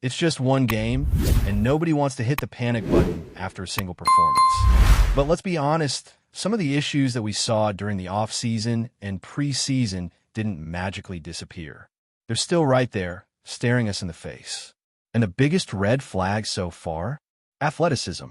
It's just one game, and nobody wants to hit the panic button after a single performance. But let's be honest, some of the issues that we saw during the offseason and preseason didn't magically disappear. They're still right there, staring us in the face. And the biggest red flag so far? Athleticism.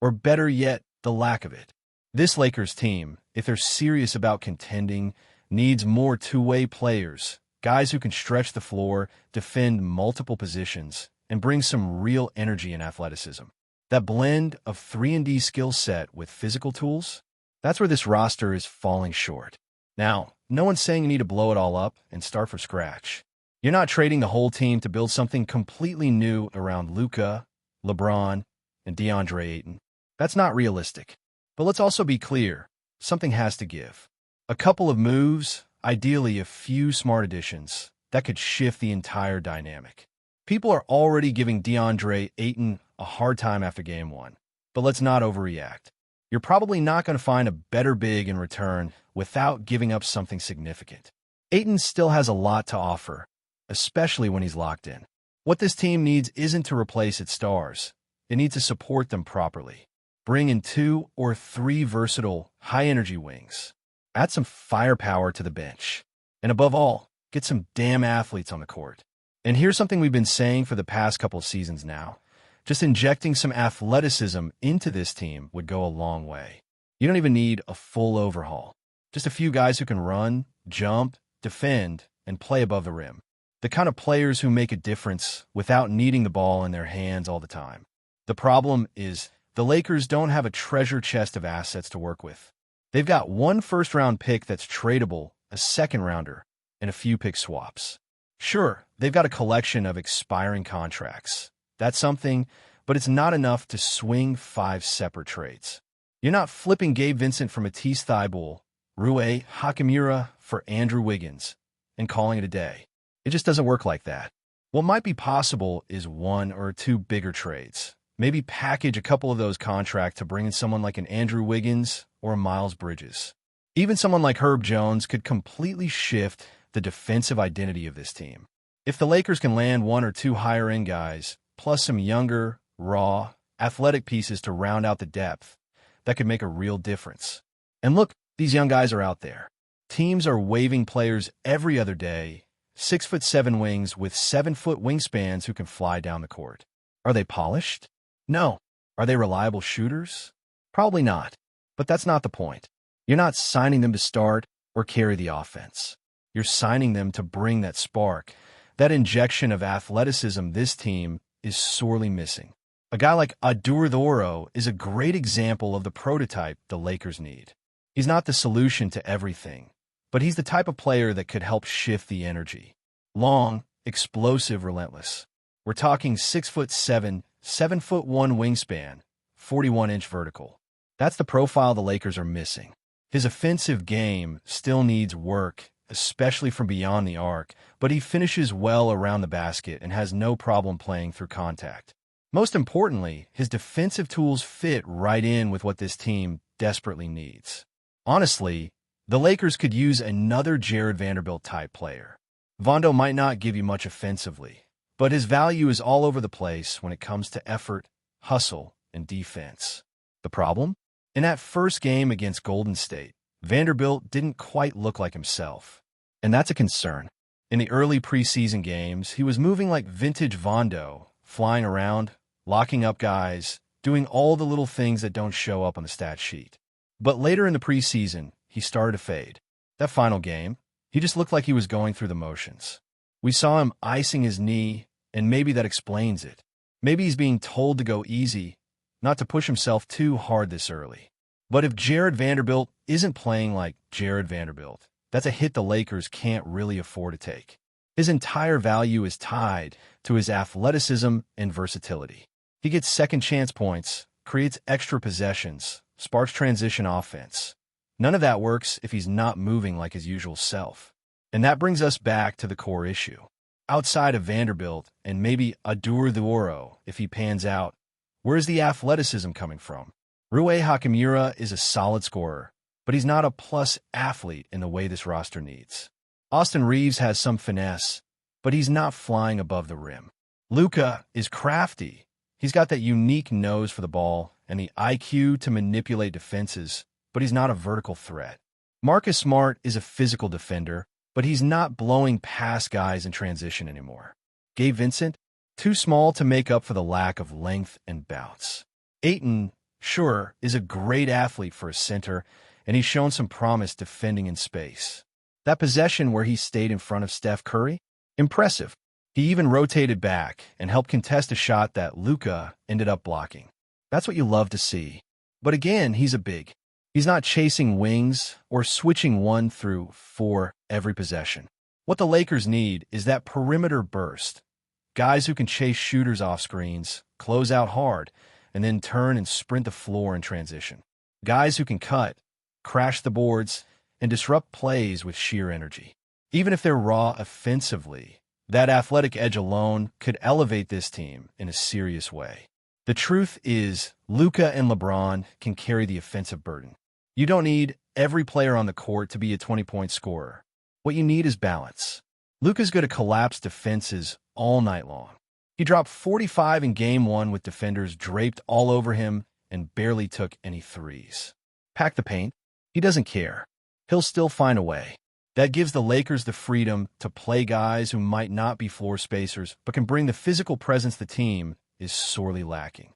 Or better yet, the lack of it. This Lakers team, if they're serious about contending, needs more two-way players, guys who can stretch the floor, defend multiple positions, and bring some real energy and athleticism. That blend of 3-and-D skill set with physical tools, that's where this roster is falling short. Now, no one's saying you need to blow it all up and start from scratch. You're not trading the whole team to build something completely new around Luka, LeBron, and DeAndre Ayton. That's not realistic. But let's also be clear, something has to give. A couple of moves, ideally a few smart additions, that could shift the entire dynamic. People are already giving DeAndre Ayton a hard time after Game 1. But let's not overreact. You're probably not going to find a better big in return without giving up something significant. Ayton still has a lot to offer, especially when he's locked in. What this team needs isn't to replace its stars. It needs to support them properly. Bring in 2 or 3 versatile, high-energy wings. Add some firepower to the bench. And above all, get some damn athletes on the court. And here's something we've been saying for the past couple of seasons now. Just injecting some athleticism into this team would go a long way. You don't even need a full overhaul. Just a few guys who can run, jump, defend, and play above the rim. The kind of players who make a difference without needing the ball in their hands all the time. The problem is the Lakers don't have a treasure chest of assets to work with. They've got 1 first-round pick that's tradable, a second-rounder, and a few pick swaps. Sure, they've got a collection of expiring contracts. That's something, but it's not enough to swing 5 separate trades. You're not flipping Gabe Vincent for Matisse Thybulle, Rui Hachimura for Andrew Wiggins, and calling it a day. It just doesn't work like that. What might be possible is 1 or 2 bigger trades. Maybe package a couple of those contracts to bring in someone like an Andrew Wiggins or a Miles Bridges. Even someone like Herb Jones could completely shift the defensive identity of this team. If the Lakers can land 1 or 2 higher-end guys, plus some younger, raw, athletic pieces to round out the depth, that could make a real difference. And look, these young guys are out there. Teams are waiving players every other day, 6'7" wings with 7-foot wingspans who can fly down the court. Are they polished? No. Are they reliable shooters? Probably not. But that's not the point. You're not signing them to start or carry the offense. You're signing them to bring that spark, that injection of athleticism this team is sorely missing. A guy like Adoree' is a great example of the prototype the Lakers need. He's not the solution to everything, but he's the type of player that could help shift the energy. Long, explosive, relentless. We're talking 6'7", 7'1" wingspan, 41-inch vertical. That's the profile the Lakers are missing. His offensive game still needs work, especially from beyond the arc, but he finishes well around the basket and has no problem playing through contact. Most importantly, his defensive tools fit right in with what this team desperately needs. Honestly, the Lakers could use another Jared Vanderbilt-type player. Vondo might not give you much offensively, but his value is all over the place when it comes to effort, hustle, and defense. The problem? In that first game against Golden State, Vanderbilt didn't quite look like himself. And that's a concern. In the early preseason games, he was moving like vintage Vondo, flying around, locking up guys, doing all the little things that don't show up on the stat sheet. But later in the preseason, he started to fade. That final game, he just looked like he was going through the motions. We saw him icing his knee, and maybe that explains it. Maybe he's being told to go easy, not to push himself too hard this early. But if Jared Vanderbilt isn't playing like Jared Vanderbilt, that's a hit the Lakers can't really afford to take. His entire value is tied to his athleticism and versatility. He gets second-chance points, creates extra possessions, sparks transition offense. None of that works if he's not moving like his usual self. And that brings us back to the core issue. Outside of Vanderbilt and maybe Adoree' if he pans out, where's the athleticism coming from? Rui Hachimura is a solid scorer, but he's not a plus athlete in the way this roster needs. Austin Reeves has some finesse, but he's not flying above the rim. Luka is crafty. He's got that unique nose for the ball and the IQ to manipulate defenses, but he's not a vertical threat. Marcus Smart is a physical defender, but he's not blowing past guys in transition anymore. Gabe Vincent, too small to make up for the lack of length and bounce. Ayton, sure, is a great athlete for a center, and he's shown some promise defending in space. That possession where he stayed in front of Steph Curry? Impressive. He even rotated back and helped contest a shot that Luka ended up blocking. That's what you love to see. But again, he's a big. He's not chasing wings or switching 1 through 4 every possession. What the Lakers need is that perimeter burst. Guys who can chase shooters off screens, close out hard, and then turn and sprint the floor in transition. Guys who can cut, crash the boards, and disrupt plays with sheer energy. Even if they're raw offensively, that athletic edge alone could elevate this team in a serious way. The truth is, Luka and LeBron can carry the offensive burden. You don't need every player on the court to be a 20-point scorer. What you need is balance. Luka's going to collapse defenses all night long. He dropped 45 in Game 1 with defenders draped all over him and barely took any threes. Pack the paint. He doesn't care. He'll still find a way. That gives the Lakers the freedom to play guys who might not be floor spacers, but can bring the physical presence the team is sorely lacking.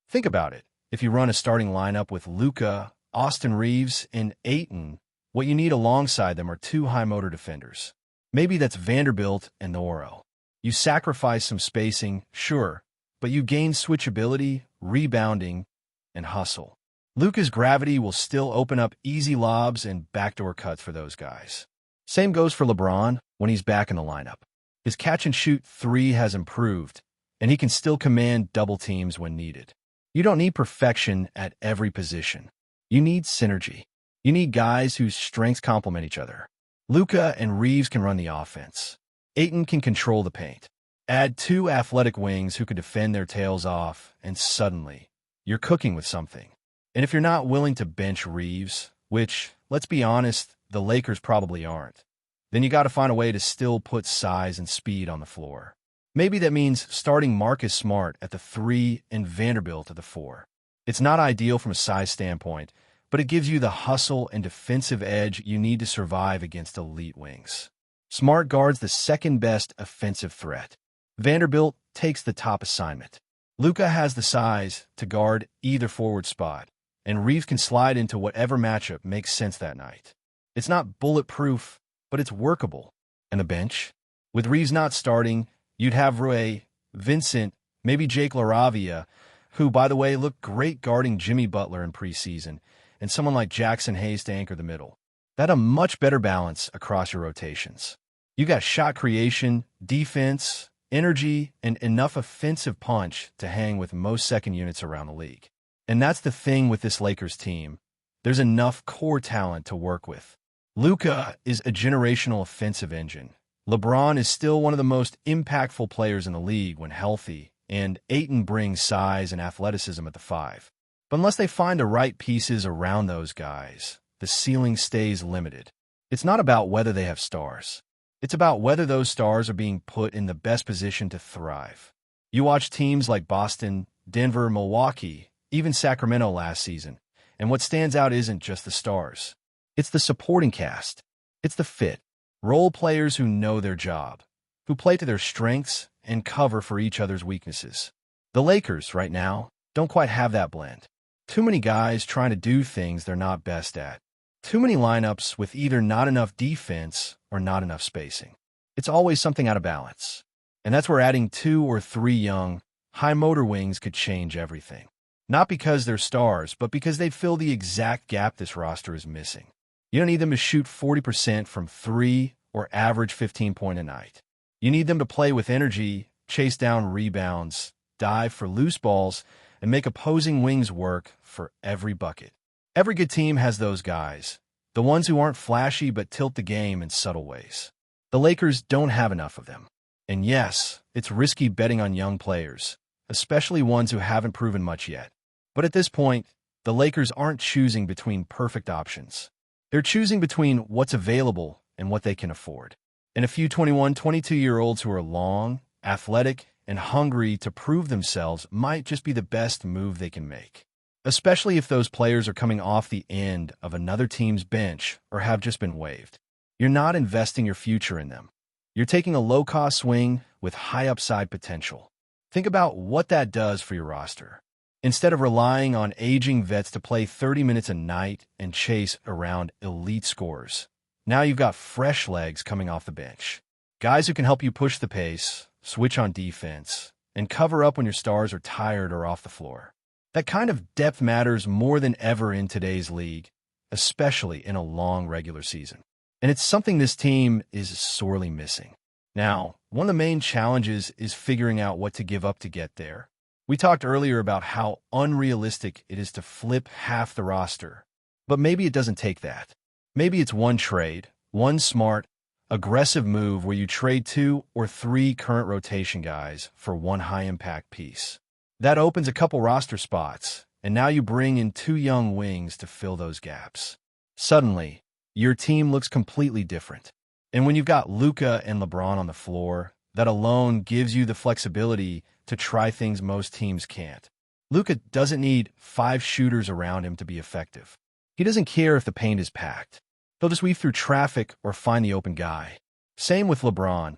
Think about it. If you run a starting lineup with Luka, Austin Reeves, and Ayton, what you need alongside them are 2 high-motor defenders. Maybe that's Vanderbilt and Oro. You sacrifice some spacing, sure, but you gain switchability, rebounding, and hustle. Luka's gravity will still open up easy lobs and backdoor cuts for those guys. Same goes for LeBron when he's back in the lineup. His catch-and-shoot 3 has improved, and he can still command double teams when needed. You don't need perfection at every position. You need synergy. You need guys whose strengths complement each other. Luka and Reeves can run the offense. Ayton can control the paint. Add 2 athletic wings who could defend their tails off, and suddenly, you're cooking with something. And if you're not willing to bench Reeves, which, let's be honest, the Lakers probably aren't, then you got to find a way to still put size and speed on the floor. Maybe that means starting Marcus Smart at the 3 and Vanderbilt at the 4. It's not ideal from a size standpoint, but it gives you the hustle and defensive edge you need to survive against elite wings. Smart guards the second-best offensive threat. Vanderbilt takes the top assignment. Luka has the size to guard either forward spot, and Reeves can slide into whatever matchup makes sense that night. It's not bulletproof, but it's workable. And the bench? With Reeves not starting, you'd have Rui, Vincent, maybe Jake LaRavia, who, by the way, looked great guarding Jimmy Butler in preseason, and someone like Jackson Hayes to anchor the middle. That's a much better balance across your rotations. You got shot creation, defense, energy, and enough offensive punch to hang with most second units around the league. And that's the thing with this Lakers team. There's enough core talent to work with. Luka is a generational offensive engine. LeBron is still one of the most impactful players in the league when healthy, and Ayton brings size and athleticism at the 5. But unless they find the right pieces around those guys, the ceiling stays limited. It's not about whether they have stars. It's about whether those stars are being put in the best position to thrive. You watch teams like Boston, Denver, Milwaukee, even Sacramento last season, and what stands out isn't just the stars. It's the supporting cast. It's the fit. Role players who know their job, who play to their strengths and cover for each other's weaknesses. The Lakers, right now, don't quite have that blend. Too many guys trying to do things they're not best at. Too many lineups with either not enough defense or not enough spacing. It's always something out of balance. And that's where adding 2 or 3 young, high-motor wings could change everything. Not because they're stars, but because they fill the exact gap this roster is missing. You don't need them to shoot 40% from 3 or average 15 a night. You need them to play with energy, chase down rebounds, dive for loose balls, and make opposing wings work for every bucket. Every good team has those guys, the ones who aren't flashy but tilt the game in subtle ways. The Lakers don't have enough of them. And yes, it's risky betting on young players, especially ones who haven't proven much yet. But at this point, the Lakers aren't choosing between perfect options. They're choosing between what's available and what they can afford. And a few 21, 22-year-olds who are long, athletic, and hungry to prove themselves might just be the best move they can make, especially if those players are coming off the end of another team's bench or have just been waived. You're not investing your future in them. You're taking a low-cost swing with high upside potential. Think about what that does for your roster. Instead of relying on aging vets to play 30 minutes a night and chase around elite scores, now you've got fresh legs coming off the bench. Guys who can help you push the pace, switch on defense, and cover up when your stars are tired or off the floor. That kind of depth matters more than ever in today's league, especially in a long regular season. And it's something this team is sorely missing. Now, one of the main challenges is figuring out what to give up to get there. We talked earlier about how unrealistic it is to flip half the roster. But maybe it doesn't take that. Maybe it's one trade, one smart, aggressive move where you trade 2 or 3 current rotation guys for one high-impact piece. That opens a couple roster spots, and now you bring in 2 young wings to fill those gaps. Suddenly, your team looks completely different. And when you've got Luka and LeBron on the floor, that alone gives you the flexibility to try things most teams can't. Luka doesn't need 5 shooters around him to be effective. He doesn't care if the paint is packed. He'll just weave through traffic or find the open guy. Same with LeBron,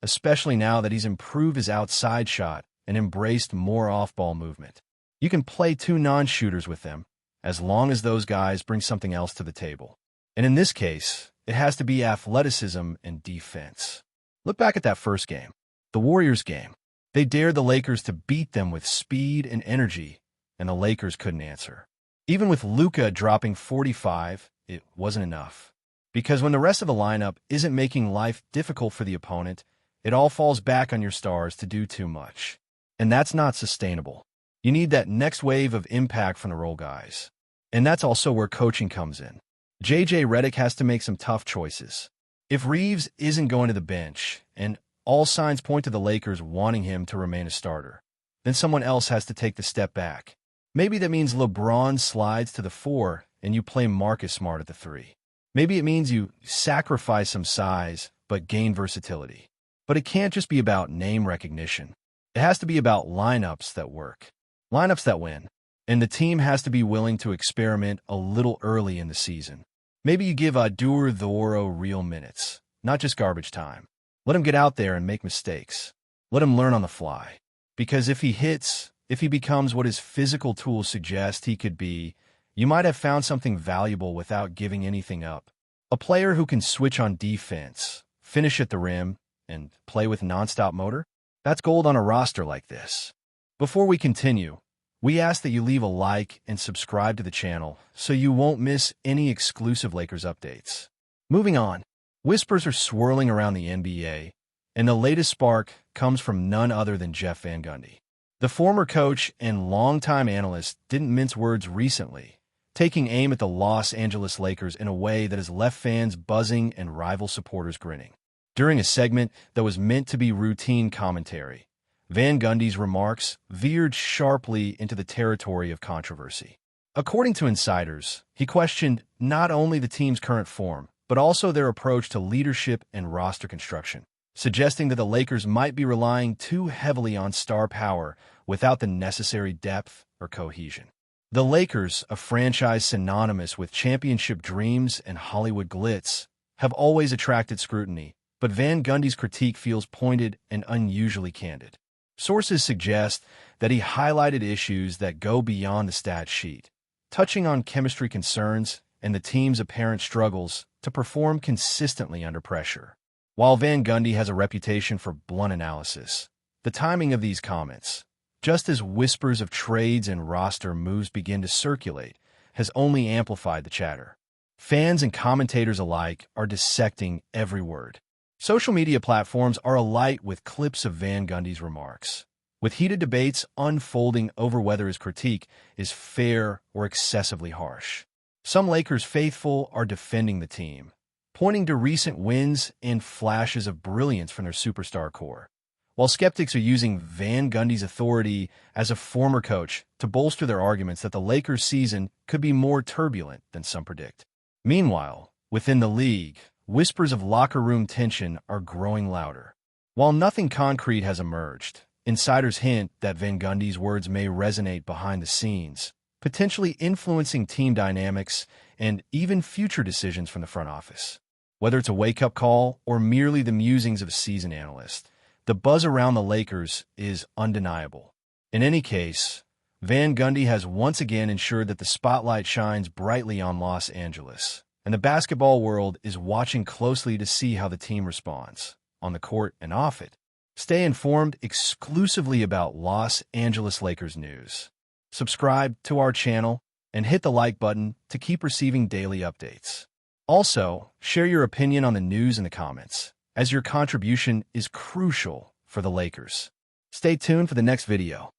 especially now that he's improved his outside shot and embraced more off-ball movement. You can play 2 non-shooters with them, as long as those guys bring something else to the table. And in this case, it has to be athleticism and defense. Look back at that first game, the Warriors game. They dared the Lakers to beat them with speed and energy, and the Lakers couldn't answer. Even with Luka dropping 45, it wasn't enough. Because when the rest of the lineup isn't making life difficult for the opponent, it all falls back on your stars to do too much. And that's not sustainable. You need that next wave of impact from the role guys. And that's also where coaching comes in. J.J. Redick has to make some tough choices. If Reeves isn't going to the bench, and all signs point to the Lakers wanting him to remain a starter, then someone else has to take the step back. Maybe that means LeBron slides to the 4 and you play Marcus Smart at the 3. Maybe it means you sacrifice some size but gain versatility. But it can't just be about name recognition. It has to be about lineups that work, lineups that win. And the team has to be willing to experiment a little early in the season. Maybe you give Adur Thoro real minutes, not just garbage time. Let him get out there and make mistakes. Let him learn on the fly. Because if he hits, if he becomes what his physical tools suggest he could be, you might have found something valuable without giving anything up. A player who can switch on defense, finish at the rim, and play with nonstop motor? That's gold on a roster like this. Before we continue, we ask that you leave a like and subscribe to the channel so you won't miss any exclusive Lakers updates. Moving on, whispers are swirling around the NBA, and the latest spark comes from none other than Jeff Van Gundy. The former coach and longtime analyst didn't mince words recently, taking aim at the Los Angeles Lakers in a way that has left fans buzzing and rival supporters grinning. During a segment that was meant to be routine commentary, Van Gundy's remarks veered sharply into the territory of controversy. According to insiders, he questioned not only the team's current form, but also their approach to leadership and roster construction, suggesting that the Lakers might be relying too heavily on star power without the necessary depth or cohesion. The Lakers, a franchise synonymous with championship dreams and Hollywood glitz, have always attracted scrutiny, but Van Gundy's critique feels pointed and unusually candid. Sources suggest that he highlighted issues that go beyond the stat sheet, touching on chemistry concerns and the team's apparent struggles to perform consistently under pressure. While Van Gundy has a reputation for blunt analysis, the timing of these comments, just as whispers of trades and roster moves begin to circulate, has only amplified the chatter. Fans and commentators alike are dissecting every word. Social media platforms are alight with clips of Van Gundy's remarks, with heated debates unfolding over whether his critique is fair or excessively harsh. Some Lakers faithful are defending the team, pointing to recent wins and flashes of brilliance from their superstar core, while skeptics are using Van Gundy's authority as a former coach to bolster their arguments that the Lakers' season could be more turbulent than some predict. Meanwhile, within the league, whispers of locker room tension are growing louder. While nothing concrete has emerged, Insiders hint that Van Gundy's words may resonate behind the scenes, potentially influencing team dynamics and even future decisions from the front office. Whether it's a wake-up call or merely the musings of a seasoned analyst, the buzz around the Lakers is undeniable. In any case, Van Gundy has once again ensured that the spotlight shines brightly on Los Angeles, and the basketball world is watching closely to see how the team responds, on the court and off it. Stay informed exclusively about Los Angeles Lakers news. Subscribe to our channel and hit the like button to keep receiving daily updates. Also, share your opinion on the news in the comments, as your contribution is crucial for the Lakers. Stay tuned for the next video.